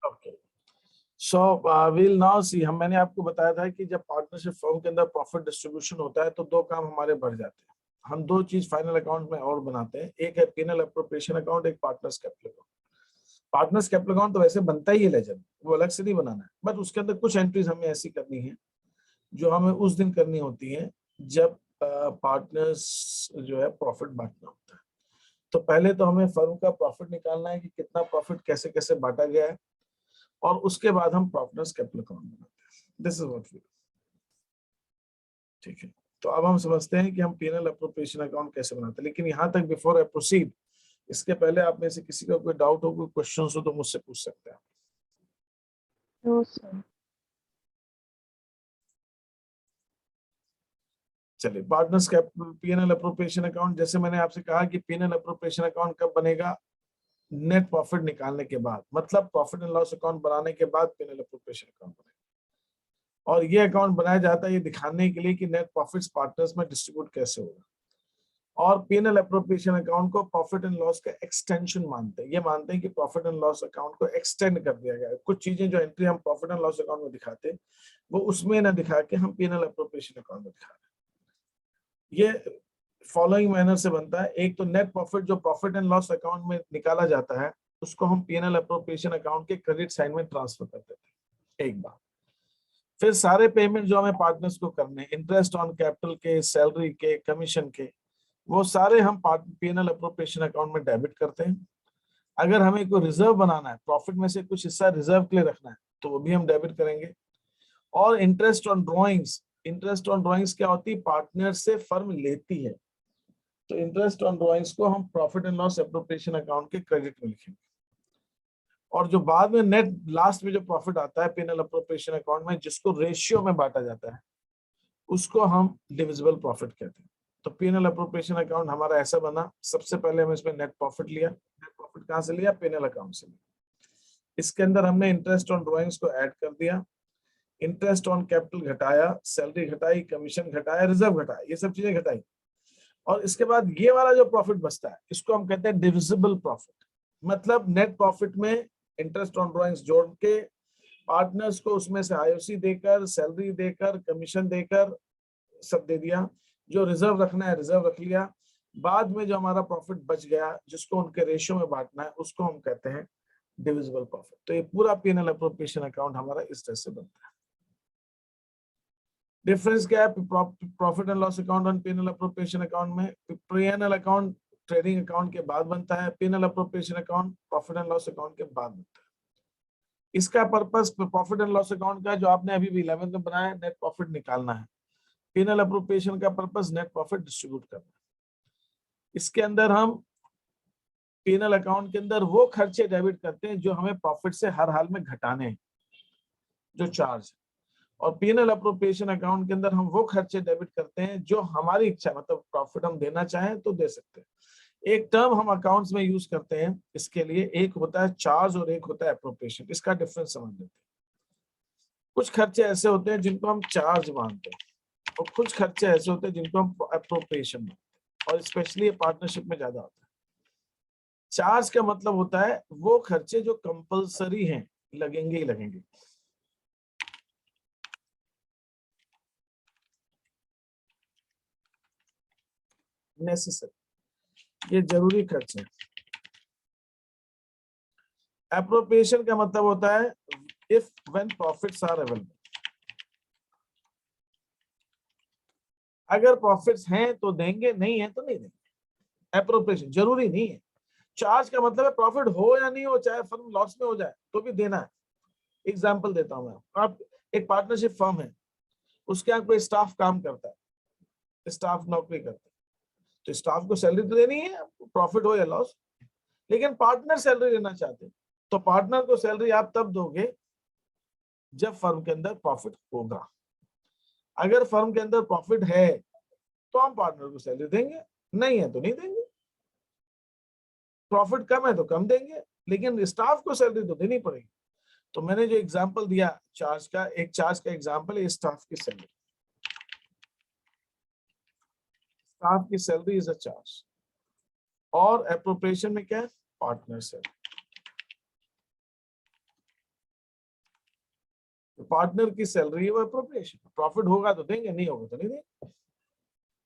Okay, so will now see, मैंने आपको बताया था कि जब पार्टनरशिप फर्म के अंदर प्रॉफिट डिस्ट्रीब्यूशन होता है तो दो काम हमारे बढ़ जाते हैं। हम दो चीज फाइनल अकाउंट में और बनाते हैं, एक है पीएनएल एप्रोप्रिएशन अकाउंट, एक partners capital account. Partners capital account तो वैसे बनता ही है लेजर, वो अलग से नहीं बनाना है, बट उसके अंदर कुछ एंट्रीज हमें ऐसी करनी है जो हमें उस दिन करनी होती है जब पार्टनर्स जो है प्रॉफिट बांटना होता है। तो पहले तो हमें फर्म का प्रॉफिट निकालना है कि कितना प्रॉफिट कैसे कैसे बांटा गया है, और उसके बाद हम पार्टनर्स कैपिटल अकाउंट बनाते हैं। दिस इज व्हाट वी, ठीक है। तो अब हम समझते हैं कि हम पीएनएल एप्रोप्रिएशन अकाउंट कैसे बनाते हैं, लेकिन यहाँ तक बिफोर आई प्रोसीड, इसके पहले आप में से किसी का कोई डाउट हो, कोई क्वेश्चन हो तो मुझसे पूछ सकते हैं। No sir. चलिए, partners capital PNL appropriation account, जैसे मैंने आपसे कहा कि पीएनएल एप्रोप्रिएशन अकाउंट कब बनेगा? नेट प्रॉफिट निकालने के बाद, मतलब प्रॉफिट एंड लॉस अकाउंट बनाने के बाद पीएनएल एप्रोप्रिएशन अकाउंट बनेगा। और ये अकाउंट बनाया जाता है ये दिखाने के लिए कि नेट प्रॉफिट्स पार्टनर्स में डिस्ट्रीब्यूट कैसे होगा। और पीएनएल एप्रोप्रिएशन अकाउंट को प्रॉफिट एंड लॉस का एक्सटेंशन मानते हैं। ये मानते हैं कि प्रॉफिट एंड लॉस अकाउंट को एक्सटेंड कर दिया गया है। कुछ चीजें जो एंट्री हम प्रॉफिट एंड लॉस अकाउंट में दिखाते हैं वो उसमें ना दिखा के हम पीएनएल एप्रोप्रिएशन अकाउंट में दिखा रहे हैं। ये फॉलोइंग मैनर से बनता है। एक तो नेट प्रॉफिट जो प्रॉफिट एंड लॉस अकाउंट में निकाला जाता है उसको हम पीएनएल एप्रोप्रिएशन अकाउंट के क्रेडिट साइड में ट्रांसफर कर देते हैं एक बार। फिर सारे पेमेंट जो हमें पार्टनर्स को करने, इंटरेस्ट ऑन कैपिटल के, सैलरी के, कमीशन के, वो सारे हम पीएनएल एप्रोप्रिएशन अकाउंट में डेबिट करते हैं। अगर हमें कोई रिजर्व बनाना है, प्रॉफिट में से कुछ हिस्सा रिजर्व के लिए रखना है, तो वो भी हम डेबिट करेंगे। और interest on drawings, interest on drawings क्या होती है? पार्टनर से फर्म लेती है, तो इंटरेस्ट ऑन ड्रॉइंग्स को हम profit and loss appropriation account के क्रेडिट में लिखेंगे। और जो बाद में नेट लास्ट में जो प्रॉफिट आता है पीएनएल एप्रोप्रिएशन अकाउंट में, जिसको रेशियो में बांटा जाता है, उसको हम डिविजिबल प्रॉफिट कहते हैं। तो पीएनएल एप्रोप्रिएशन अकाउंट हमारा ऐसा बना। सबसे पहले हम इसमें नेट प्रॉफिट लिया। नेट प्रॉफिट कहां से लिया? पीएनएल अकाउंट से लिया। इसके अंदर हमने इंटरेस्ट ऑन ड्रॉइंग्स को ऐड कर दिया, इंटरेस्ट ऑन कैपिटल घटाया, सैलरी घटाई, कमीशन घटाया, रिजर्व घटाया, ये सब चीजें घटाई। और इसके बाद ये वाला जो प्रॉफिट बचता है इसको हम कहते हैं डिविजिबल प्रॉफिट। मतलब नेट प्रॉफिट में इंटरेस्ट ऑन ड्रॉइंग्स जोड़ के पार्टनर्स को उसमें से आईओसी देकर, सैलरी देकर, कमीशन देकर सब दे दिया। जो रिजर्व रखना है रिजर्व रख लिया। बाद में जो हमारा प्रॉफिट बच गया जिसको उनके रेशियो में बांटना है उसको हम कहते हैं डिविजिबल प्रॉफिट। तो ये पूरा पीएनएल एप्रोप्रिएशन अकाउंट हमारा इस तरह से बनता है। डिफरेंस क्या है प्रॉफिट एंड लॉस अकाउंट और पीएनएल एप्रोप्रिएशन अकाउंट में? पीएनएल अकाउंट ट्रेडिंग अकाउंट के बाद बनता है, PNL appropriation account profit and loss account के बाद बनता है। इसका purpose profit and loss account का जो आपने अभी भी 11th में बनाया, नेट प्रॉफिट निकालना है। पीएनएल एप्रोप्रिएशन का पर्पस नेट प्रॉफिट डिस्ट्रीब्यूट करना है। इसके अंदर हम पीएनएल अकाउंट के अंदर वो खर्चे डेबिट करते हैं जो हमें प्रॉफिट से हर हाल में घटाने हैं, जो चार्ज। और पीएनएल एप्रोप्रिएशन अकाउंट के अंदर हम वो खर्चे डेबिट करते हैं जो हमारी इच्छा, मतलब प्रॉफिट हम देना चाहें तो दे सकते हैं। एक टर्म हम अकाउंट्स में यूज करते हैं इसके लिए, एक होता है चार्ज और एक होता है एप्रोप्रिएशन। इसका डिफरेंस समझ लेते हैं। कुछ खर्चे ऐसे होते हैं जिनको हम चार्ज मानते हैं और कुछ खर्चे ऐसे होते हैं जिनको हम एप्रोप्रिएशन मानते हैं, और स्पेशली पार्टनरशिप में ज्यादा होता है। चार्ज का मतलब होता है वो खर्चे जो कंपलसरी हैं, लगेंगे ही लगेंगे। नेसेसरी, ये जरूरी खर्च है। एप्रोप्रिएशन का मतलब होता है if when profits are available. अगर प्रॉफिट्स हैं तो देंगे, नहीं है तो नहीं देंगे। एप्रोप्रिएशन जरूरी नहीं है। चार्ज का मतलब है प्रॉफिट हो या नहीं हो, चाहे फर्म लॉस में हो जाए तो भी देना है। एग्जाम्पल देता हूं मैं। आप एक पार्टनरशिप फर्म है, उसके यहाँ कोई स्टाफ काम करता है, स्टाफ नौकरी करता है, तो स्टाफ को सैलरी तो देनी है, प्रॉफिट हो या लॉस। लेकिन पार्टनर सैलरी लेना चाहते हैं, तो पार्टनर को सैलरी आप तब दोगे जब फर्म के अंदर प्रॉफिट होगा। अगर फर्म के अंदर प्रॉफिट है तो हम पार्टनर को सैलरी देंगे, नहीं है तो नहीं देंगे। प्रॉफिट कम है तो कम देंगे, लेकिन स्टाफ को सैलरी तो देनी पड़ेगी। तो मैंने जो एग्जांपल दिया चार्ज का, एक चार्ज का एग्जांपल है स्टाफ की सैलरी। स्टाफ की सैलरी इज अ चार्ज। और एप्रोप्रिएशन में क्या है? Partner salary. पार्टनर की सैलरी है वो अप्रोप्रिएशन, प्रॉफिट होगा तो देंगे, नहीं होगा तो नहीं देंगे।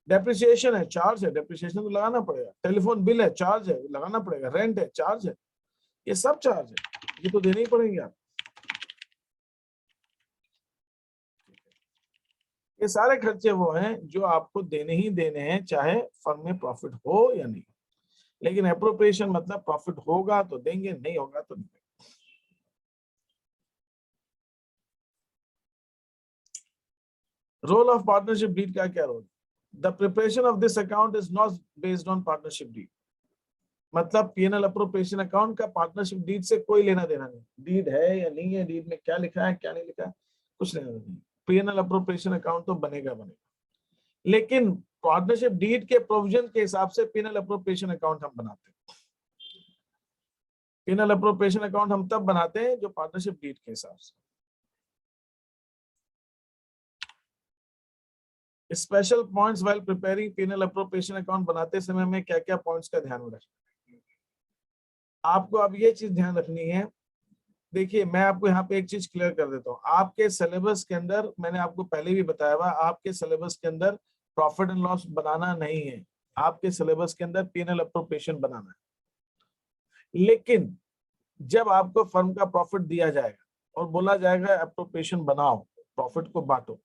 डेप्रिसिएशन है, चार्ज है, डेप्रिसिएशन तो लगाना पड़ेगा। टेलीफोन बिल है, चार्ज है, लगाना पड़ेगा। रेंट है, चार्ज है, ये सब चार्ज है, ये तो देने ही पड़ेंगे आप। ये सारे खर्चे वो हैं जो आपको देने ही देने हैं, चाहे फर्म में प्रॉफिट हो या नहीं। लेकिन एप्रोप्रिएशन मतलब प्रॉफिट होगा तो देंगे, नहीं होगा तो नहीं देंगे। रोल ऑफ पार्टनरशिप डीड का क्या रोल? The preparation of this account is not based on partnership deed. मतलब पीएनएल अप्रोप्रिएशन अकाउंट का पार्टनरशिप डीड से कोई लेना देना नहीं। डीड है या नहीं है, डीड में क्या लिखा है क्या नहीं लिखा है, कुछ लेना देना नहीं। पीएनएल अप्रोप्रिएशन अकाउंट तो बनेगा बनेगा, लेकिन पार्टनरशिप डीड के प्रोविजन के हिसाब से पीएनएल अप्रोप्रिएशन अकाउंट हम बनाते हैं। पीएनएल अप्रोप्रिएशन अकाउंट हम तब बनाते हैं जो पार्टनरशिप डीड के हिसाब से। Special points while preparing PNL appropriation account बनाते समय में क्या क्या पॉइंट्स का ध्यान रखना आपको? अब ये चीज ध्यान रखनी है। देखिए मैं आपको यहाँ पे एक चीज क्लियर कर देता हूँ। आपके सिलेबस के अंदर, मैंने आपको पहले भी बताया हुआ, आपके सिलेबस के अंदर प्रॉफिट एंड लॉस बनाना नहीं है। आपके सिलेबस के अंदर पीएनएल अप्रोप्रिएशन बनाना है। लेकिन जब आपको फर्म का प्रॉफिट दिया जाएगा और बोला जाएगा अप्रोप्रिएशन बनाओ, प्रॉफिट को बांटो,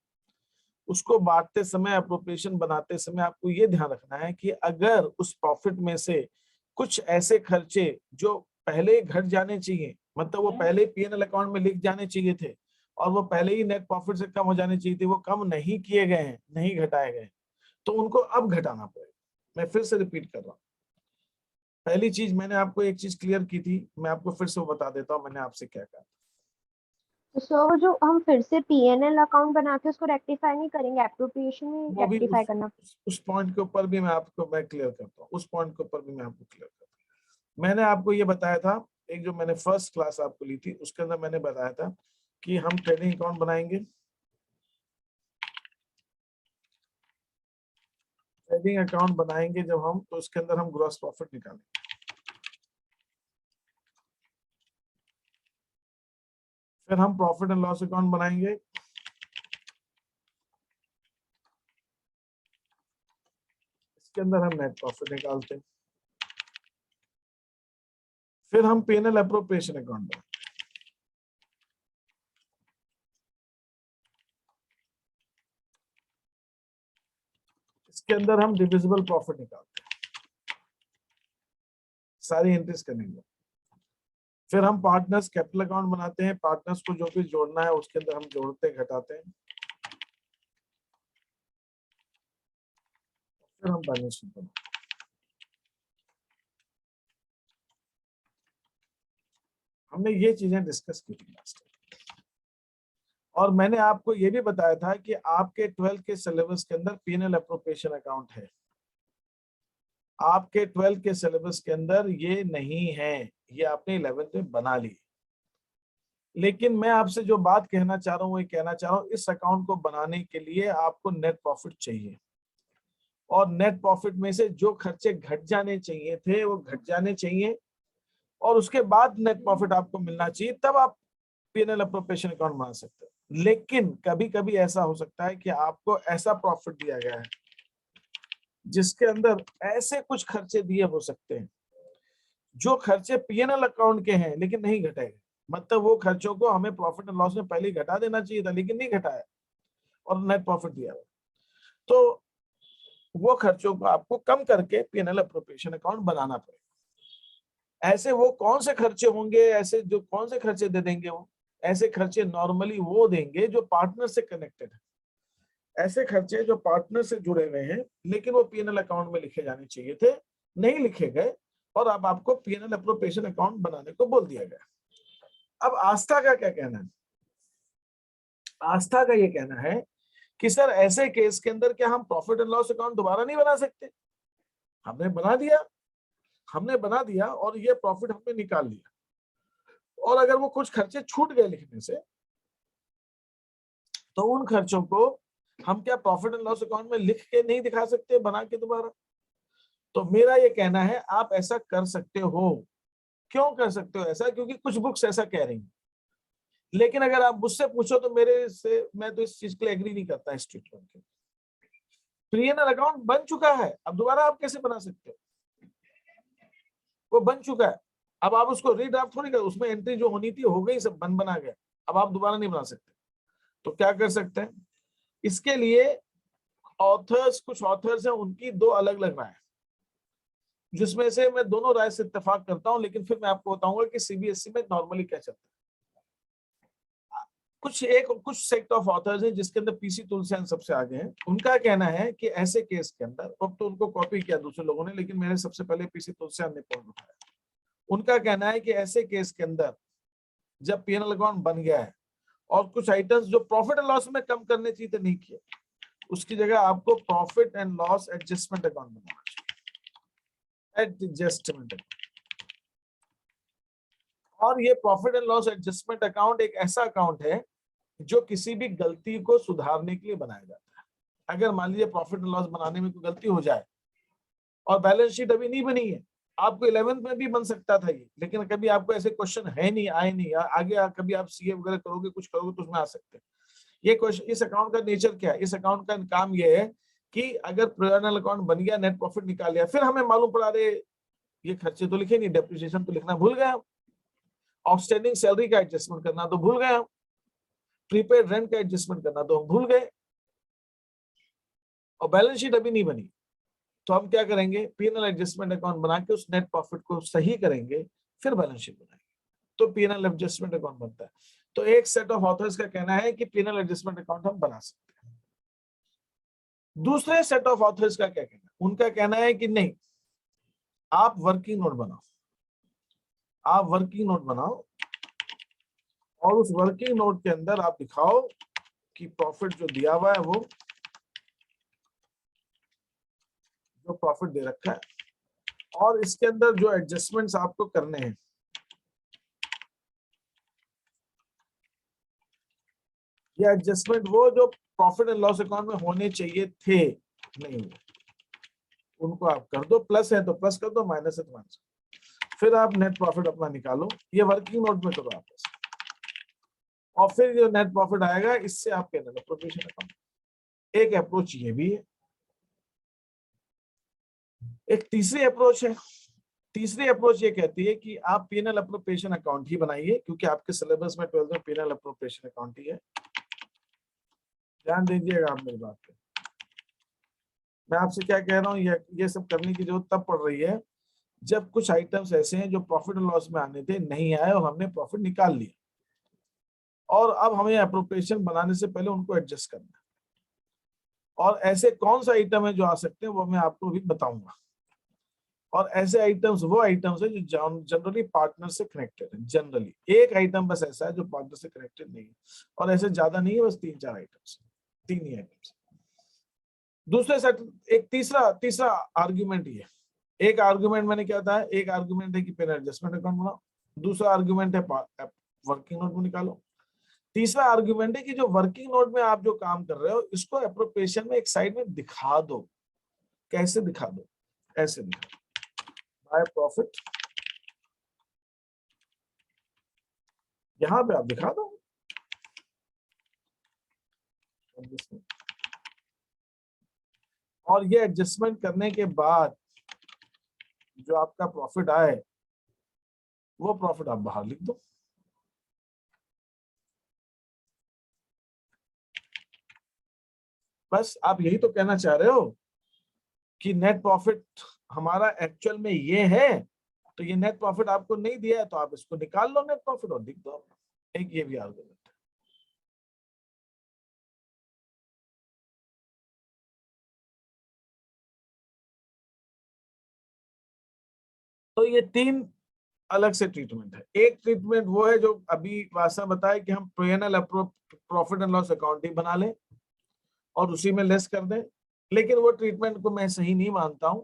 उसको बांटते समय, अप्रोप्रिएशन बनाते समय आपको ये ध्यान रखना है कि अगर उस प्रॉफिट में से कुछ ऐसे खर्चे जो पहले घट जाने चाहिए, मतलब वो पहले पीएनएल अकाउंट में लिख जाने चाहिए थे और वो पहले ही नेट प्रॉफिट से कम हो जाने चाहिए थे, वो कम नहीं किए गए हैं, नहीं घटाए गए, तो उनको अब घटाना पड़ेगा। मैं फिर से रिपीट कर रहा हूँ। पहली चीज मैंने आपको एक चीज क्लियर की थी, मैं आपको फिर से वो बता देता हूँ मैंने आपसे क्या कहा। तो सर जो हम फिर से पीएनएल अकाउंट बना के उसको रेक्टिफाई नहीं करेंगे, एप्रोप्रिएशन में वो भी रेक्टिफाई करना? उस पॉइंट के ऊपर भी मैं क्लियर करता हूँ। उस पॉइंट के ऊपर भी मैं आपको क्लियर करता हूँ। मैंने आपको ये बताया था, एक जो मैंने फर्स्ट क्लास आपको ली थी उसके अंदर मैंने बताया था कि हम ट्रेडिंग अकाउंट बनाएंगे। ट्रेडिंग अकाउंट बनाएंगे जब हम, तो उसके अंदर हम ग्रॉस प्रॉफिट निकालेंगे। फिर हम प्रॉफिट एंड लॉस अकाउंट बनाएंगे। इसके अंदर हम नेट प्रॉफिट निकालते हैं। फिर हम पीएनएल अप्रोप्रिएशन अकाउंट बनाएंगे। इसके अंदर हम डिविजिबल प्रॉफिट निकालते हैं, सारी एंट्रीज करेंगे। फिर हम पार्टनर्स कैपिटल अकाउंट बनाते हैं, पार्टनर्स को जो भी जोड़ना है उसके अंदर हम जोड़ते घटाते हैं। फिर हम बैलेंस शीट बनाते हैं। हमने ये चीजें डिस्कस की थी लास्ट टाइम, और मैंने आपको ये भी बताया था कि आपके 12th के सिलेबस के अंदर पीएनएल अप्रोप्रिएशन अकाउंट है। आपके 12th के सिलेबस के अंदर ये नहीं है, ये आपने 11th में बना ली। लेकिन मैं आपसे जो बात कहना चाह रहा हूँ, ये कहना चाह रहा हूँ, इस अकाउंट को बनाने के लिए आपको नेट प्रॉफिट चाहिए, और नेट प्रॉफिट में से जो खर्चे घट जाने चाहिए थे वो घट जाने चाहिए, और उसके बाद नेट प्रॉफिट आपको मिलना चाहिए, तब आप पीएनएल अप्रोप्रिएशन अकाउंट बना सकते हैं। लेकिन कभी कभी ऐसा हो सकता है कि आपको ऐसा प्रॉफिट दिया गया है जिसके अंदर ऐसे कुछ खर्चे दिए हो सकते हैं जो खर्चे पीएनएल अकाउंट के हैं लेकिन नहीं घटाए गए। मतलब वो खर्चों को हमें प्रॉफिट एंड लॉस में पहले ही घटा देना चाहिए था लेकिन नहीं घटाया और नेट प्रॉफिट दिया गया, तो वो खर्चों को आपको कम करके पीएनएल अप्रोप्रिएशन अकाउंट बनाना पड़ेगा। ऐसे वो कौन से खर्चे होंगे, ऐसे जो कौन से खर्चे दे देंगे? वो ऐसे खर्चे नॉर्मली वो देंगे जो पार्टनर से कनेक्टेड है। ऐसे खर्चे जो पार्टनर से जुड़े हुए हैं लेकिन वो पीएनएल अकाउंट में लिखे जाने चाहिए थे, नहीं लिखे गए, और अब आपको पीएनएल अप्रोप्रिएशन अकाउंट बनाने को बोल दिया गया। अब आस्था का क्या कहना है? आस्था का ये कहना है कि सर ऐसे केस के अंदर क्या हम प्रॉफिट एंड लॉस अकाउंट दोबारा नहीं बना सकते? हमने बना दिया और ये प्रॉफिट हमने निकाल लिया, और अगर वो कुछ खर्चे छूट गए लिखने से, तो उन खर्चों को हम क्या प्रॉफिट एंड लॉस अकाउंट में लिख के नहीं दिखा सकते बना के दोबारा? तो मेरा ये कहना है आप ऐसा कर सकते हो। क्यों कर सकते हो ऐसा? क्योंकि कुछ बुक्स ऐसा कह रही हैं, लेकिन अगर आप मुझसे पूछो तो मेरे से, मैं तो इस चीज के लिए एग्री नहीं करता इस ट्रीटमेंट के। पीएनएल अकाउंट बन चुका है, अब दोबारा आप कैसे बना सकते हो? वो बन चुका है, अब आप उसको रीड्राफ्ट थोड़ी कर, उसमें एंट्री जो होनी थी हो गई, सब बना गया, अब आप दोबारा नहीं बना सकते। तो क्या कर सकते हैं, इसके लिए ऑथर्स, कुछ ऑथर्स हैं उनकी दो अलग अलग राय, जिसमें से मैं दोनों राय से इत्तेफाक करता हूं, लेकिन फिर मैं आपको बताऊंगा कि सीबीएसई में नॉर्मली क्या चलता है। कुछ सेक्ट ऑफ ऑथर्स हैं जिसके अंदर पीसी तुलसियान सबसे आगे हैं। उनका कहना है कि ऐसे केस के अंदर, अब तो उनको कॉपी किया दूसरे लोगों ने, लेकिन मैंने सबसे पहले पीसी तुलसियान ने पॉइंट उठाया। उनका कहना है कि ऐसे केस के अंदर जब पीएनएल अकाउंट बन गया है और कुछ आइटम्स जो प्रॉफिट एंड लॉस में कम करने चाहिए थे नहीं किए, उसकी जगह आपको profit and loss adjustment account बनाना चाहिए, एडजस्टमेंट। और ये profit and loss adjustment account एक ऐसा अकाउंट है जो किसी भी गलती को सुधारने के लिए बनाया जाता है। अगर मान लीजिए प्रॉफिट एंड लॉस बनाने में कोई गलती हो जाए और बैलेंस शीट अभी नहीं बनी है, आपको 11th में भी बन सकता था ये, लेकिन कभी आपको ऐसे क्वेश्चन है नहीं, आए नहीं, आगे कभी आप सीए वगैरह करोगे, कुछ करोगे तो उसमें आ सकते हैं ये क्वेश्चन। इस अकाउंट का नेचर क्या है, इस अकाउंट का काम ये है कि अगर पीएनएल अकाउंट बन गया, नेट प्रॉफिट निकाल लिया, फिर हमें मालूम पड़ा रहे ये खर्चे तो लिखे नहीं, डेप्रिसिएशन तो लिखना भूल गया, आउटस्टैंडिंग सैलरी का एडजस्टमेंट करना तो भूल गया, प्रीपेड रेंट का एडजस्टमेंट करना तो हम भूल गए, और बैलेंस शीट अभी नहीं बनी। तो हम क्या करेंगे, पीएनएल एडजस्टमेंट अकाउंट बना के उस नेट प्रॉफिट को सही करेंगे, फिर बैलेंस शीट बनाएंगे, तो पीएनएल एडजस्टमेंट अकाउंट बनता है। तो एक सेट ऑफ ऑथर्स का कहना है कि पीएनएल एडजस्टमेंट अकाउंट हम बना सकते हैं। दूसरे सेट ऑफ ऑथर्स का क्या कहना है, उनका कहना है कि नहीं, आप वर्किंग नोट बनाओ, आप वर्किंग नोट बनाओ और उस वर्किंग नोट के अंदर आप दिखाओ कि प्रॉफिट जो दिया हुआ है वो जो प्रॉफिट दे रखा है, और इसके अंदर जो एडजस्टमेंट्स आपको करने हैं, ये एडजस्टमेंट वो जो प्रॉफिट एंड लॉस अकाउंट में होने चाहिए थे नहीं हुए, उनको आप कर दो, प्लस है तो प्लस कर दो, माइनस है तो माइनस, फिर आप नेट प्रॉफिट अपना निकालो, ये वर्किंग नोट में करो आप, और फिर जो नेट प्रॉफिट आएगा इससे आप पीएनएल एप्रोप्रिएशन अकाउंट। एक अप्रोच ये भी है। एक तीसरी अप्रोच है, तीसरी अप्रोच ये कहती है कि आप पीएनएल एप्रोप्रिएशन अकाउंट ही बनाइए, क्योंकि आपके सिलेबस में 12th में पीएनएल एप्रोप्रिएशन अकाउंट ही है। ध्यान दीजिएगा आप मेरी बात पे, मैं आपसे क्या कह रहा हूँ, ये सब करने की जरूरत तब पड़ रही है जब कुछ आइटम्स ऐसे हैं जो प्रॉफिट एंड लॉस में आने थे, नहीं आए और हमने प्रॉफिट निकाल लिया, और अब हमें एप्रोप्रिएशन बनाने से पहले उनको एडजस्ट करना है। और ऐसे कौन सा आइटम है जो आ सकते हैं वो मैं आपको भी बताऊंगा। और ऐसे आइटम्स वो आइटम्स है जो जनरली पार्टनर से कनेक्टेड है। जनरली एक आइटम बस ऐसा है जो पार्टनर से कनेक्टेड नहीं है, और ऐसे ज्यादा नहीं है, बस 3-4 आइटम्स, 3 ही आइटम्स। दूसरे सेट, एक तीसरा आर्ग्यूमेंट ये, एक आर्ग्यूमेंट मैंने क्या था, एक आर्ग्यूमेंट है कि पीएनएल एडजस्टमेंट अकाउंट बनाओ, दूसरा आर्ग्यूमेंट है वर्किंग नोट में निकालो, तीसरा आर्ग्यूमेंट है कि जो वर्किंग नोट में आप जो काम कर रहे हो इसको एप्रोप्रिएशन में एक साइड में दिखा दो। कैसे दिखा दो, ऐसे दिखा दो, बाय प्रॉफिट, यहां पे आप दिखा दो, और ये एडजस्टमेंट करने के बाद जो आपका प्रॉफिट आए वो प्रॉफिट आप बाहर लिख दो। बस आप यही तो कहना चाह रहे हो कि नेट प्रॉफिट हमारा एक्चुअल में ये है, तो ये नेट प्रॉफिट आपको नहीं दिया है तो आप इसको निकाल लो नेट प्रॉफिट और लिख दो। एक ये भी आर्गुमेंट है। तो ये 3 अलग से ट्रीटमेंट है। एक ट्रीटमेंट वो है जो अभी वासा बताया कि हम PNL profit and loss account ही बना लें और उसी में लेस कर दें, लेकिन वो ट्रीटमेंट को मैं सही नहीं मानता हूं,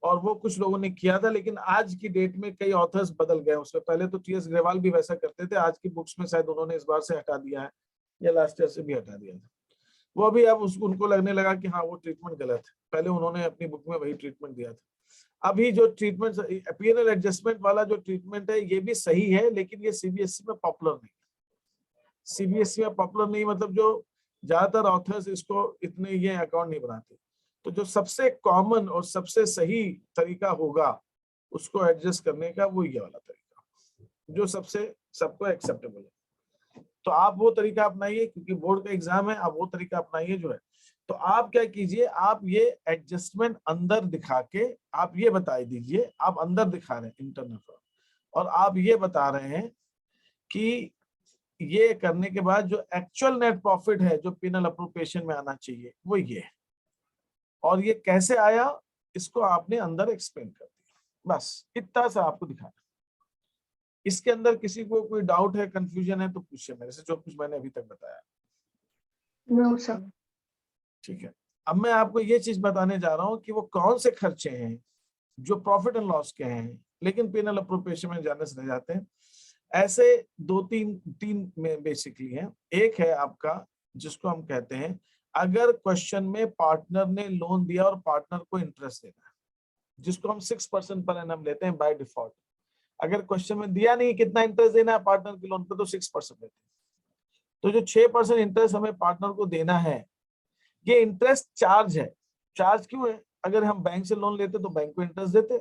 और वो कुछ लोगों ने किया था, लेकिन आज की डेट में कई ऑथर्स बदल गए। उससे पहले तो टीएस ग्रेवाल भी वैसा करते थे, आज की बुक्स में शायद उन्होंने इस बार से हटा दिया है या लास्ट ईयर से भी हटा दिया था। वो भी अब उनको लगने लगा कि हाँ वो ट्रीटमेंट गलत है, पहले उन्होंने अपनी बुक में वही ट्रीटमेंट दिया था। अभी जो ट्रीटमेंट पीएनएल एडजस्टमेंट वाला जो ट्रीटमेंट है ये भी सही है, लेकिन ये सीबीएसई में पॉपुलर नहीं। सीबीएसई में पॉपुलर नहीं, मतलब जो ज्यादातर ऑथर्स इसको इतने ये अकाउंट नहीं बनाते। तो जो सबसे कॉमन और सबसे सही तरीका होगा उसको एडजस्ट करने का, वो ये वाला तरीका जो सबसे सबको एक्सेप्टेबल है। तो आप वो तरीका अपनाइए, क्योंकि बोर्ड का एग्जाम है, आप वो तरीका अपनाइए जो है। तो आप क्या कीजिए, आप ये एडजस्टमेंट अंदर दिखा के आप ये बता दीजिए, आप अंदर दिखा रहे हैं इंटरनल, और आप ये बता रहे हैं कि ये करने के बाद जो एक्चुअल नेट प्रॉफिट है जो पिनल अप्रोप्रिएशन में आना चाहिए वो ये है, और ये कैसे आया इसको आपने अंदर एक्सप्लेन कर दिया। बस इतना सा आपको दिखाना। इसके अंदर किसी को कोई डाउट है, कंफ्यूजन है तो पूछिए मेरे से, जो कुछ मैंने अभी तक बताया। No sir. ठीक है, अब मैं आपको ये चीज बताने जा रहा हूं कि वो कौन से खर्चे हैं जो प्रॉफिट एंड लॉस के हैं लेकिन पिनल अप्रोप्रिएशन में जाने से रह जाते हैं। ऐसे दो तीन में बेसिकली हैं। एक है आपका जिसको हम कहते हैं, अगर क्वेश्चन में पार्टनर ने लोन दिया और पार्टनर को इंटरेस्ट देना है, जिसको हम 6% पर एनम लेते हैं बाय डिफॉल्ट। अगर क्वेश्चन में दिया नहीं कितना इंटरेस्ट देना है पार्टनर के लोन पे, तो 6% देते हैं। तो जो 6% इंटरेस्ट हमें पार्टनर को देना है, ये इंटरेस्ट चार्ज है। चार्ज क्यों है? अगर हम बैंक से लोन लेते तो बैंक को इंटरेस्ट देते,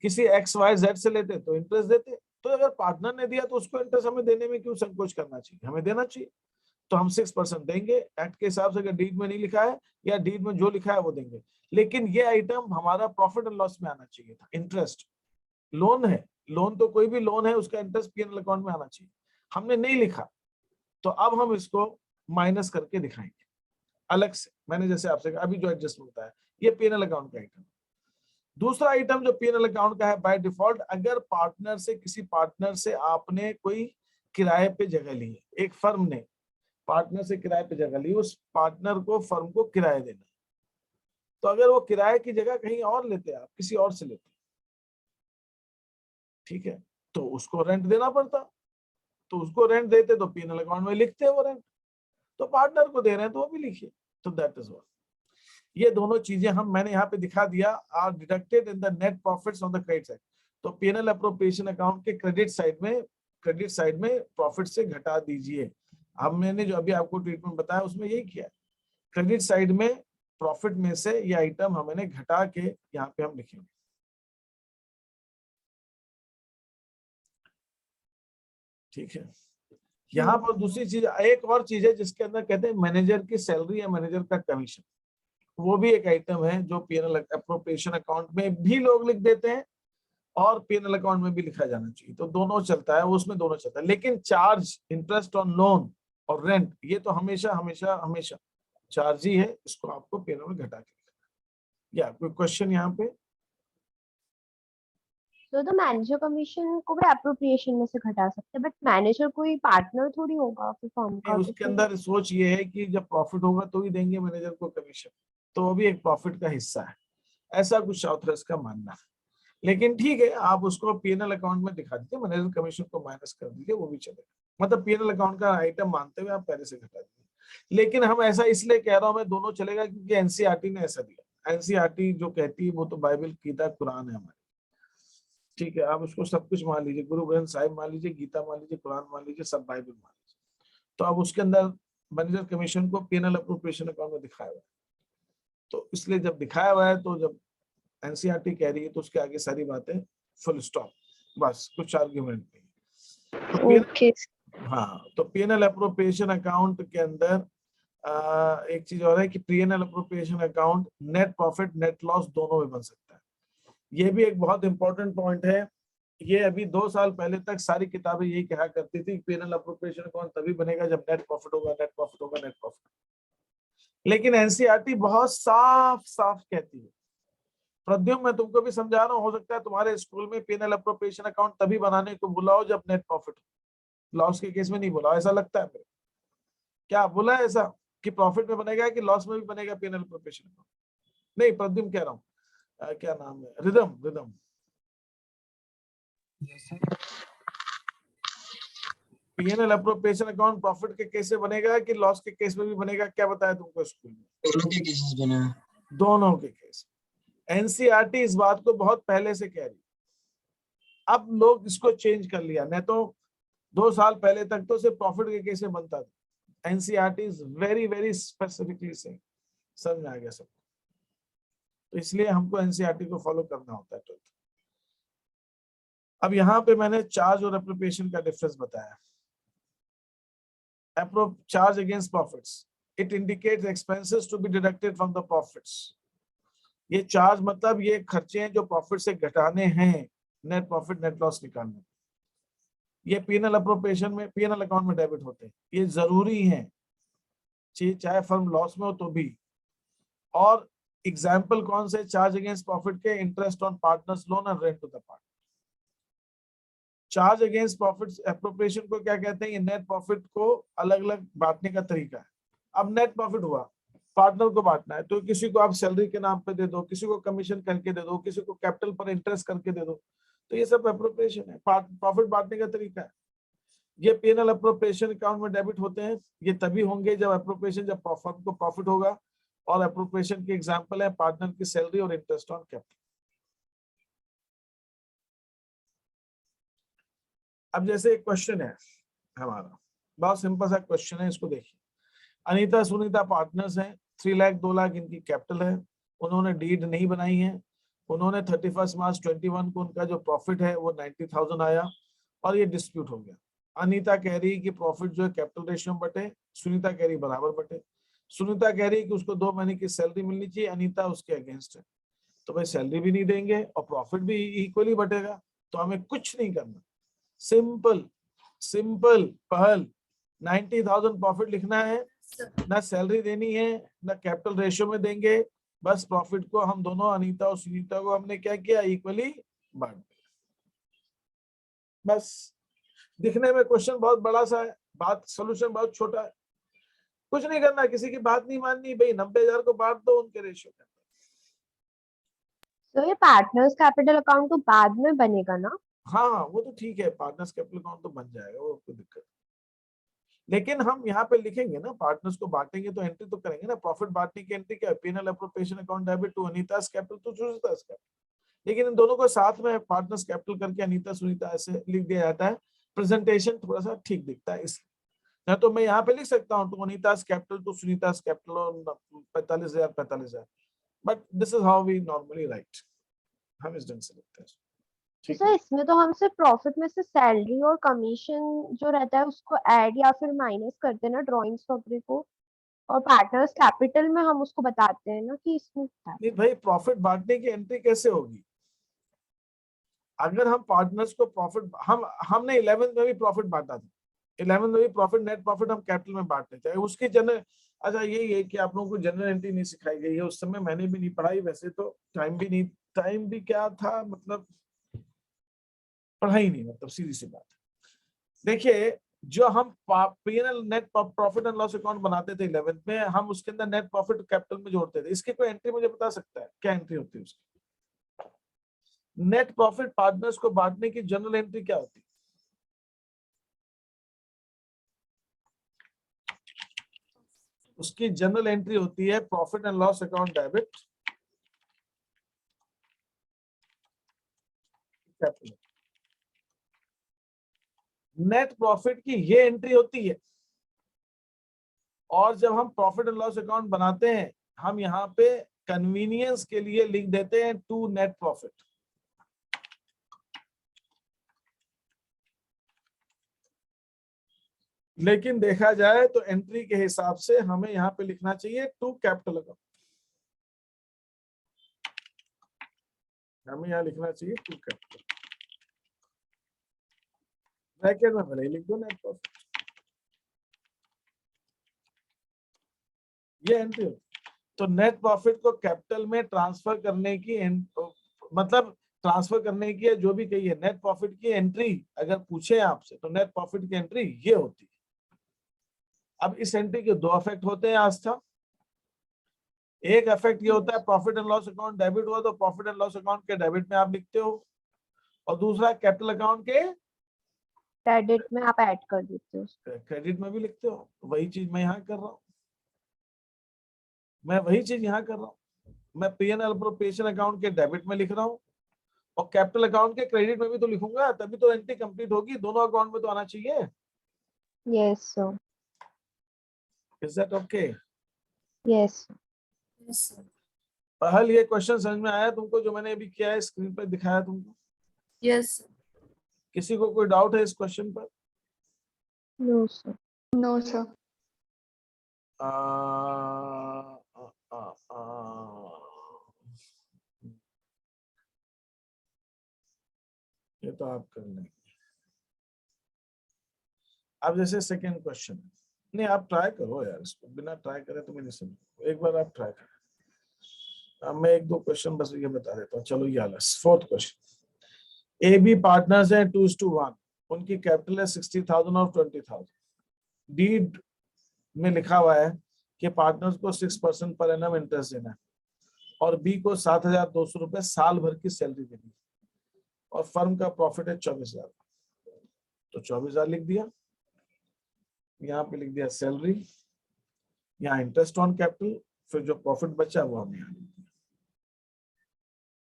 किसी XYZ से लेते तो इंटरेस्ट देते। तो अगर पार्टनर ने दिया तो उसको इंटरेस्ट हमें देने में क्यों संकोच करना चाहिए, हमें देना चाहिए। तो हम 6% देंगे एक्ट के हिसाब से। अगर डीड में नहीं लिखा है या डीड में जो लिखा है वो देंगे, लेकिन ये आइटम हमारा प्रॉफिट एंड लॉस में आना चाहिए था। इंटरेस्ट लोन है, लोन तो कोई भी लोन है, उसका इंटरेस्ट पीएनएल अकाउंट में आना चाहिए, हमने नहीं लिखा। तो अब हम इसको माइनस करके दिखाएंगे अलग से। मैंने जैसे आपसे कहा अभी जो एडजस्टमेंट होता है, ये पीएनएल अकाउंट का आइटम। दूसरा आइटम जो पीएनएल अकाउंट का है बाय डिफॉल्ट, अगर पार्टनर से किसी पार्टनर से आपने कोई किराए पे जगह ली है, एक फर्म ने पार्टनर से किराए पे जगह ली, उस पार्टनर को फर्म को किराया देना। तो अगर वो किराए की जगह कहीं और लेते, आप किसी और से लेते, ठीक है, तो उसको रेंट देना पड़ता। तो उसको रेंट देते तो पीएनएल अकाउंट में लिखते हैं वो रेंट। तो पार्टनर को दे रहे हैं तो वो भी लिखिए। तो दैट इज व्हाट, ये दोनों चीजें हम मैंने यहाँ पे दिखा दिया, are deducted in the net profits on the credit side. तो पीएनएल अप्रोप्रिएशन अकाउंट के क्रेडिट साइड में प्रॉफिट से घटा दीजिए। अब मैंने जो अभी आपको ट्रीटमेंट बताया उसमें यही किया, क्रेडिट साइड में प्रॉफिट में से ये आइटम हमने घटा के यहाँ पे हम लिखेंगे। ठीक है, यहाँ पर दूसरी चीज, एक और चीज है जिसके अंदर कहते हैं मैनेजर की सैलरी या मैनेजर का कमीशन। वो भी एक आइटम है जो पीएनएल अप्रोप्रिएशन अकाउंट में भी लोग लिख देते हैं और पीएनएल अकाउंट में भी लिखा जाना चाहिए। तो दोनों चलता है, उसमें दोनों चलता है। लेकिन चार्ज, इंटरेस्ट ऑन लोन और रेंट, ये तो हमेशा हमेशा हमेशा चार्ज ही है, इसको आपको पीएनएल में घटा के लिखना है। या कोई क्वेश्चन यहाँ पे? तो मैनेजर कमीशन को भी अप्रोप्रिएशन में से घटा सकते हैं, बट मैनेजर कोई पार्टनर थोड़ी होगा फिर फर्म का। उसके अंदर सोच ये है कि जब प्रॉफिट होगा तो ही देंगे मैनेजर को कमीशन, तो वो भी एक प्रॉफिट का हिस्सा है, ऐसा कुछ ऑथर्स का मानना है। लेकिन ठीक है, आप उसको पीएनएल अकाउंट में दिखा दीजिए, मैनेजर कमीशन को माइनस कर दीजिए, वो भी चलेगा। मतलब पीएनएल अकाउंट का आइटम मानते हुए आप पहले से घटा दीजिए। लेकिन हम ऐसा इसलिए कह रहा हूं मैं, दोनों चलेगा क्योंकि एनसीईआरटी ने ऐसा दिया। एनसीईआरटी जो कहती है वो तो बाइबल, गीता, कुरान है हमारी। ठीक है, आप उसको सब कुछ मान लीजिए, गुरु ग्रंथ साहिब मान लीजिए, गीता मान लीजिए, कुरान मान लीजिए, सब बाइबल मान लीजिए। तो अब उसके अंदर मैनेजर कमीशन को पीएनएल अप्रोप्रिएशन अकाउंट में दिखाया हुआ है। तो इसलिए जब दिखाया हुआ है, तो जब एनसीईआरटी कह रही है तो उसके आगे सारी बातें फुल स्टॉप, बस कुछ आर्ग्यूमेंट नहीं। ओके। हाँ, तो पीएनएल अप्रोप्रिएशन अकाउंट के अंदर एक चीज और है कि PNL appropriation account net profit net loss दोनों में बन सकता है। ये भी एक बहुत इंपॉर्टेंट पॉइंट है। ये अभी 2 साल पहले तक सारी किताबें यही कहा करती थी, पीएनएल अप्रोप्रिएशन अकाउंट तभी बनेगा जब नेट प्रॉफिट होगा, नेट प्रॉफिट होगा, नेट प्रॉफिट। लेकिन एनसीईआरटी बहुत साफ साफ कहती है, प्रद्युम्न मैं तुमको भी समझा रहा हूँ, हो सकता है तुम्हारे स्कूल में पीएनएल अप्रोप्रिएशन अकाउंट तभी बनाने को बुलाओ जब नेट प्रॉफिट हो, लॉस के केस में नहीं बुलाओ, ऐसा लगता है मेरे। क्या बोला है ऐसा कि प्रॉफिट में बनेगा कि लॉस में भी बनेगा पीएनएल अप्रोप्रिएशन अकाउंट? नहीं, प्रद्युम्न कह रहा हूँ, क्या नाम है, rhythm PNL appropriation account profit के केस में बनेगा कि लॉस के केस में भी बनेगा? क्या बताया तुमको स्कूल में? दोनों के केसेस बने हैं। दोनों के केस। एनसीईआरटी इस बात को बहुत पहले से कह रही, अब लोग इसको चेंज कर लिया। नहीं तो 2 साल पहले तक तो सिर्फ प्रॉफिट के केस में बनता था। NCERT is very very specifically saying, समझ में आ गया सब। तो इसलिए हमको एनसीईआरटी को फॉलो करना होता है। 12th। अब यहाँ पे मैंने चार्ज और एप्रोप्रिएशन का डिफरेंस बताया। Charge against profits, it indicates expenses to be deducted from the profits. ये चार्ज मतलब ये खर्चे हैं जो प्रॉफिट से घटाने हैं, नेट प्रॉफिट नेट लॉस निकालने। ये पीएनएल अप्रोप्रिएशन में, पीएनएल अकाउंट में डेबिट होते हैं, ये जरूरी है, चाहे फर्म लॉस में हो तो भी। और एग्जाम्पल कौन से? चार्ज अगेंस्ट प्रॉफिट के, इंटरेस्ट ऑन पार्टनर्स लोन और rent to the partner. Charge against profit appropriation को क्या कहते हैं? ये नेट प्रॉफिट को अलग अलग बांटने का तरीका है। अब नेट प्रॉफिट हुआ, पार्टनर को बांटना है, तो किसी को आप सैलरी के नाम पे दे दो, किसी को कमीशन करके दे दो, किसी को कैपिटल पर इंटरेस्ट करके दे दो, तो ये सब एप्रोप्रिएशन है, प्रॉफिट बांटने का तरीका है। ये पीएनएल एप्रोप्रिएशन अकाउंट में डेबिट होते हैं। ये तभी होंगे जब एप्रोप्रिएशन, जब फर्म को प्रॉफिट होगा। और एप्रोप्रिएशन के एग्जांपल है पार्टनर की सैलरी और इंटरेस्ट ऑन कैपिटल। अब जैसे एक क्वेश्चन है हमारा, बहुत सिंपल सा क्वेश्चन है, इसको देखिए। अनीता सुनीता पार्टनर्स हैं, 3 लाख 2 लाख इनकी कैपिटल है। उन्होंने डीड नहीं बनाई है। उन्होंने 31 मार्च 21 को उनका जो प्रॉफिट है वो 90,000 आया और ये डिस्प्यूट हो गया। अनीता कह रही कि प्रॉफिट जो है कैपिटल रेशियो में बटे, सुनीता कह रही बराबर बटे। सुनीता कह रही कि उसको 2 महीने की सैलरी मिलनी चाहिए, अनीता उसके अगेंस्ट है। तो भाई सैलरी भी नहीं देंगे और प्रॉफिट भी इक्वली बटेगा, तो हमें कुछ नहीं करना। सिंपल सिंपल पहल, 90,000 प्रॉफिट लिखना है, ना सैलरी देनी है, ना कैपिटल रेशियो में देंगे, बस प्रॉफिट को हम दोनों, अनीता और सुनीता को हमने क्या किया? इक्वली बांट दिया। बस दिखने में क्वेश्चन बहुत बड़ा सा है, बात सोल्यूशन बहुत छोटा है। कुछ नहीं करना, किसी की बात नहीं माननी भाई, 90,000 को बांट दो उनके रेशियो में। तो ये पार्टनर्स कैपिटल अकाउंट तो बाद में बनेगा ना? हाँ वो तो ठीक है, पार्टनर्स कैपिटल अकाउंट तो बन जाएगा, वो कोई दिक्कत। लेकिन हम यहाँ पे लिखेंगे ना, पार्टनर्स को बांटेंगे तो एंट्री तो करेंगे ना। प्रॉफिट बांटने की एंट्री क्या है? PNL appropriation account debit to Anita's capital to Sunita's capital. लेकिन इन दोनों को साथ में पार्टनर्स कैपिटल करके अनीता सुनीता ऐसे लिख दिया जाता है, प्रेजेंटेशन थोड़ा सा ठीक दिखता है इसलिए। या तो मैं यहाँ पे लिख सकता हूँ to Anita's capital to Sunita's capital और 45,000, but this is how we normally write, हम इस ढंग से लिखते हैं। तो सर इसमें तो हम सिर्फ प्रॉफिट में से सैलरी और कमीशन जो रहता है उसको ऐड या फिर माइनस करते हैं ना ड्राइंग्स वगैरह को, और पार्टनर्स कैपिटल में हम उसको बताते हैं ना कि इसमें था। नहीं भाई, प्रॉफिट बांटने की एंट्री कैसे होगी? अगर हम पार्टनर्स को प्रॉफिट, हमने 11th में भी प्रॉफिट बांटा था। 11th में भी प्रॉफिट, नेट प्रॉफिट हम कैपिटल में बांटते थे। उसकी जनरल, अच्छा यही है कि आप लोगों को जनरल एंट्री नहीं सिखाई गई है, उस समय मैंने भी नहीं पढ़ाई, वैसे तो टाइम भी नहीं, टाइम भी क्या था, मतलब पढ़ाई नहीं, मतलब सीधी सी बात है। देखिए, जो हम PNL net profit and loss account बनाते थे 11th में, हम उसके अंदर नेट प्रॉफिट कैपिटल में जोड़ते थे। इसकी कोई एंट्री मुझे बता सकता है क्या एंट्री होती है उसकी? नेट प्रॉफिट पार्टनर्स को बांटने की जनरल एंट्री क्या होती है? उसकी जनरल एंट्री होती है profit and loss account debit capital. Net profit की ये एंट्री होती है। और जब हम प्रॉफिट एंड लॉस अकाउंट बनाते हैं, हम यहाँ पे कन्वीनियंस के लिए लिख देते हैं टू नेट प्रॉफिट। लेकिन देखा जाए तो एंट्री के हिसाब से हमें यहाँ पे लिखना चाहिए टू कैपिटल अकाउंट। हमें यहाँ लिखना चाहिए टू कैपिटल, ब्रैकेट में भले ही लिख दो नेट प्रॉफिट। ये एंट्री हो, तो नेट प्रॉफिट को कैपिटल में ट्रांसफर करने की मतलब ट्रांसफर करने की जो भी कही है, नेट प्रॉफिट की एंट्री अगर पूछे आपसे तो नेट प्रॉफिट की एंट्री ये होती है। अब इस एंट्री के 2 इफेक्ट होते हैं आस्था। एक इफेक्ट ये होता है profit and loss account debit हुआ तो प्रॉफिट एंड लॉस अकाउंट के डेबिट में आप लिखते हो, और दूसरा कैपिटल अकाउंट के क्रेडिट में आप ऐड कर देते हो। क्रेडिट में भी लिखते हो। वही चीज मैं यहाँ कर रहा हूँ, मैं वही चीज यहाँ कर रहा हूँ। मैं पीएनएल एप्रोप्रिएशन अकाउंट के डेबिट में लिख रहा हूँ और कैपिटल अकाउंट के क्रेडिट में भी तो लिखूंगा, तभी तो एंट्री कंप्लीट होगी, दोनों अकाउंट में तो आना चाहिए। Yes, sir. Is that okay? Yes. Yes, sir. पहल ये क्वेश्चन समझ में आया तुमको जो मैंने अभी किया है, स्क्रीन पर दिखाया तुमको? Yes, sir. किसी को कोई डाउट है इस क्वेश्चन पर? No, sir. No, sir. आ, आ, आ, आ, ये तो आप कर लेंगे। अब जैसे सेकंड क्वेश्चन, नहीं आप ट्राई करो यार इसको, बिना ट्राई करे तो मैं नहीं समझ, एक बार आप ट्राई करो। अब मैं एक दो क्वेश्चन बस ये बता देता हूँ। चलो ये fourth question, A B partners हैं 2:1, उनकी कैपिटल है 60,000 और 20,000। डीड में लिखा हुआ है कि पार्टनर्स को 6% पर एनम इंटरेस्ट देना है और बी को 7,200 रुपए साल भर की सैलरी देनी है और फर्म का प्रॉफिट है 24,000। तो 24,000 लिख दिया, यहाँ पे लिख दिया सैलरी, यहाँ इंटरेस्ट ऑन कैपिटल, फिर जो प्रॉफिट बचा वो हमने यहाँ लिख दिया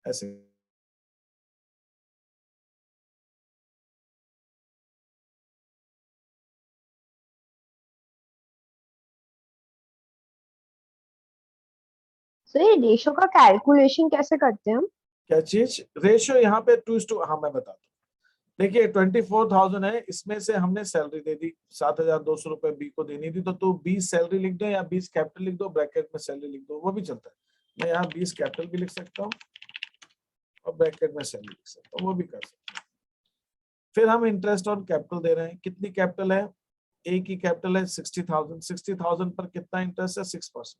ऐसे। So ये रेशो का कैलकुलेशन कैसे करते हैं हम? क्या चीज? रेशियो यहाँ पे 2:, हाँ मैं बताता हूँ। देखिए 24,000 है, इसमें से हमने सैलरी दे दी 7,200 रुपए बी को देनी थी, तो 20 सैलरी लिख दो या 20 कैपिटल लिख दो, ब्रैकेट में सैलरी लिख दो, वो भी चलता है। मैं यहाँ 20 कैपिटल भी लिख सकता हूँ और ब्रैकेट में सैलरी लिख सकता हूँ, वो भी कर सकता हूँ। फिर हम इंटरेस्ट ऑन कैपिटल दे रहे हैं। कितनी कैपिटल है? ए की कैपिटल है 60,000, 60,000 पर कितना इंटरेस्ट है? 6%,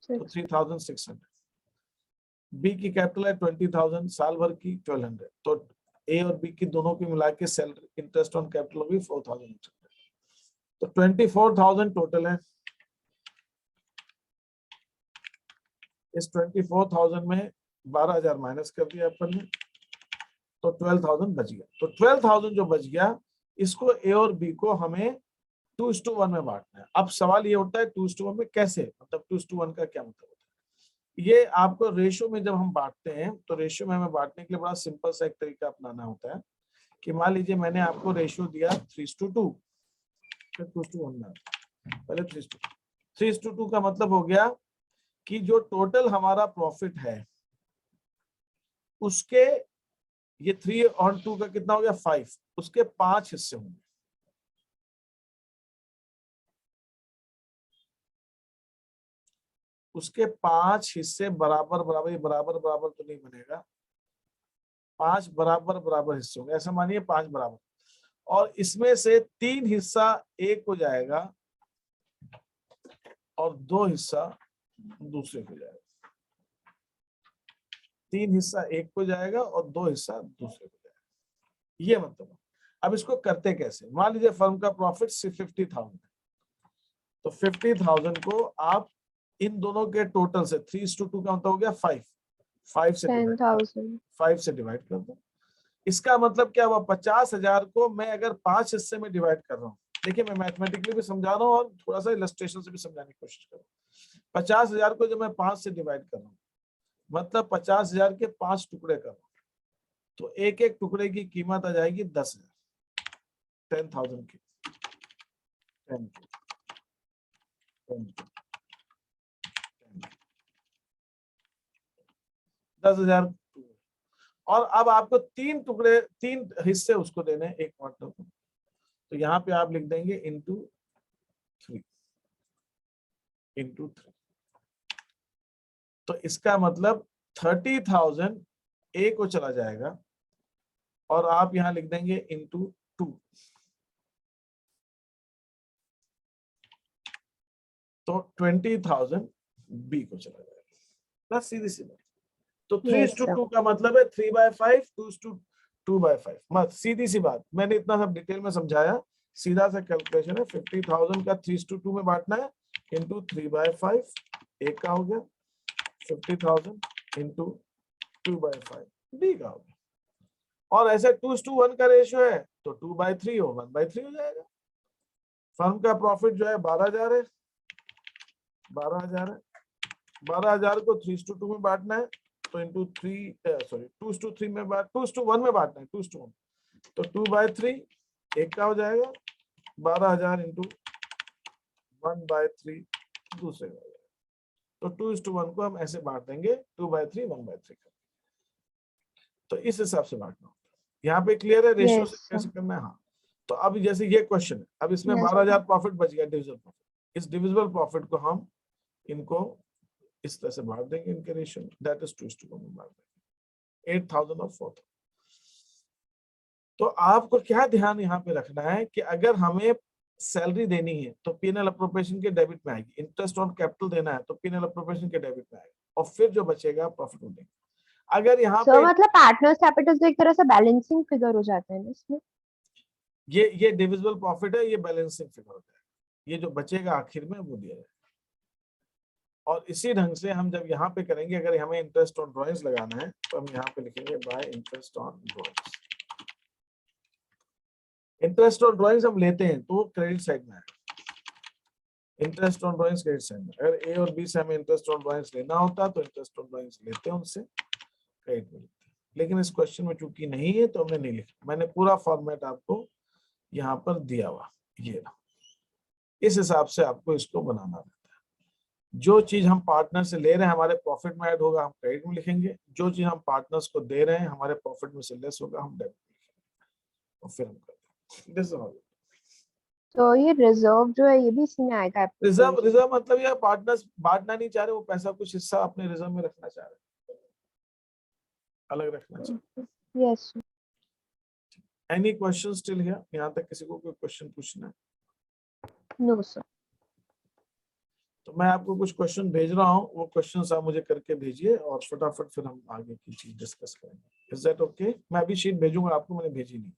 तो 3,600। बी की कैपिटल है 20,000, साल भर की 1,200, तो ए और बी की दोनों की मिला के सैलरी इंटरेस्ट ऑन कैपिटल होगी 4,800, तो 24,000 टोटल है। इस 24,000 में 12,000 माइनस कर दिया अपन ने, तो 12,000 बच गया। तो 12,000 जो बच गया, इसको ए और बी को हमें 2:1 में बांटना है। अब सवाल ये उठता है 2:1 में कैसे, मतलब 2:1 का क्या मतलब होता है? ये आपको रेशियो में जब हम बांटते हैं तो रेशियो में हमें बांटने के लिए बड़ा सिंपल सा एक तरीका अपनाना होता है कि मान लीजिए मैंने आपको रेशियो दिया 3:2, फिर 2:1 में पहले 3:2 का मतलब हो गया कि जो टोटल हमारा प्रॉफिट है उसके, ये 3 और 2 का कितना हो गया 5, उसके 5 हिस्से होंगे। उसके 5 हिस्से बराबर बराबर, ये बराबर बराबर तो नहीं बनेगा, 5 बराबर बराबर हिस्से होंगे, ऐसा मानिए 5 बराबर, और इसमें से 3 हिस्सा एक को जाएगा और 2 हिस्सा दूसरे को जाएगा। 3 हिस्सा एक को जाएगा और 2 हिस्सा दूसरे को जाएगा, ये मतलब। अब इसको करते कैसे? मान लीजिए फर्म का प्रॉफिट 50,000 है, तो 50,000 को आप इन दोनों के टोटल से 3:2 का मतलब हो गया 5 से 10,000. 5 से डिवाइड कर दो। इसका मतलब क्या हुआ? 50,000 को मैं अगर 5 हिस्से में डिवाइड कर रहा हूँ, देखिए मैं मैथमेटिकली भी समझा रहा हूँ और थोड़ा सा इलस्ट्रेशन से भी समझाने की कोशिश कर रहा हूँ। 50,000 को जब मैं 5 से डिवाइड कर रहा हूँ, मतलब 50,000 के 5 टुकड़े कर रहा हूँ, तो एक एक टुकड़े की कीमत आ जाएगी 10,000, 10,000 की, 10,000। और अब आपको 3 टुकड़े, 3 हिस्से उसको देने हैं एक पार्टनर को, तो यहाँ पे आप लिख देंगे इंटू 3, तो इसका मतलब 30,000 ए को चला जाएगा और आप यहां लिख देंगे इंटू 2, तो 20,000 बी को चला जाएगा। बस सीधी सी बात। तो 3:2 का मतलब है 3/5, 2/5, मत सीधी सी बात, मैंने इतना सब डिटेल में समझाया, सीधा सा कैलकुलेशन है। 50,000 का 3:2 में बांटना है, इंटू 3/5 एक का हो गया, 50,000 इंटू 2/5 बी का हो गया। और ऐसे 2:1 का रेशियो है तो 2/3 हो 1/3 हो जाएगा। फर्म का प्रॉफिट जो है 12,000 है, 12,000 है, 12,000 को 3:2 में बांटना है तो इंटू 3 सॉरी 2:3 में 2:1 में बांटना है, 2:1 तो 2/3 एक का हो जाएगा 12,000 इंटू 1/3 दूसरे का हो जाएगा। तो 2:1 को हम ऐसे बांट देंगे 2/3 1/3 का। तो इस हिसाब से बांटना होता है। यहाँ पे क्लियर है रेशियो Yes, से sir. कैसे करना है? हाँ। तो अब जैसे ये क्वेश्चन है, अब इसमें Yes, sir. 12,000 प्रॉफिट बच गया डिविजिबल प्रॉफिट। इस डिविजिबल प्रॉफिट को हम इनको इस तरह से बांट देंगे इनके रेशियो में, दैट इज 2:1 में बांट देंगे 8,000 और 4,000। तो आपको क्या ध्यान यहाँ पे रखना है कि अगर हमें सैलरी देनी है तो पीएनएल अप्रोप्रिएशन के डेबिट में आएगी, इंटरेस्ट ऑन कैपिटल देना है तो पीएनएल अप्रोप्रिएशन के डेबिट में आएगा, और फिर जो बचेगा प्रॉफिट में देंगे। अगर यहाँ सर पे मतलब पार्टनर्स कैपिटल तो एक तरह से बैलेंसिंग फिगर हो जाता है ना इसमें। ये डिविजिबल प्रॉफिट है, ये बैलेंसिंग फिगर होता है, ये जो बचेगा आखिर में वो दिया जाएगा। और इसी ढंग से हम जब यहाँ पे करेंगे, अगर हमें इंटरेस्ट ऑन ड्रॉइंग्स लगाना है तो हम यहाँ पे लिखेंगे bye interest on drawings. Interest on drawings हम लेते हैं तो वो क्रेडिट साइड में आएगा, interest on drawings credit side में। अगर ए और बी से हमें इंटरेस्ट ऑन ड्रॉइंग्स लेना होता तो इंटरेस्ट ऑन ड्रॉइंग्स लेते हैं उनसे, क्रेडिट में लेते हैं। लेकिन इस क्वेश्चन में चूंकि नहीं है तो हमने नहीं लिखा, मैंने पूरा फॉर्मेट आपको यहाँ पर दिया हुआ, ये इस हिसाब से आपको इसको बनाना रहता है। जो चीज हम पार्टनर से ले रहे हैं हमारे प्रॉफिट में ऐड होगा, हम क्रेडिट में लिखेंगे। जो चीज हम पार्टनर्स को दे रहे हैं हमारे प्रॉफिट में से लेस होगा, हम डेबिट में लिखेंगे और फिर हम करते हैं। This is all. तो ये रिजर्व जो है ये भी इसी में आएगा। रिजर्व मतलब ये पार्टनर्स बांटना नहीं चाह रहे, वो पैसा कुछ हिस्सा अपने रिजर्व में रखना चाह रहे, अलग रखना चाह रहे। Yes. Any question still here? यहाँ तक किसी को कोई क्वेश्चन पूछना है? No sir. तो मैं आपको कुछ क्वेश्चन भेज रहा हूँ, वो क्वेश्चंस आप मुझे करके भेजिए और फटाफट फिर हम आगे की चीज डिस्कस करेंगे। Is that okay? मैं अभी शीट भेजूंगा आपको, मैंने भेजी नहीं।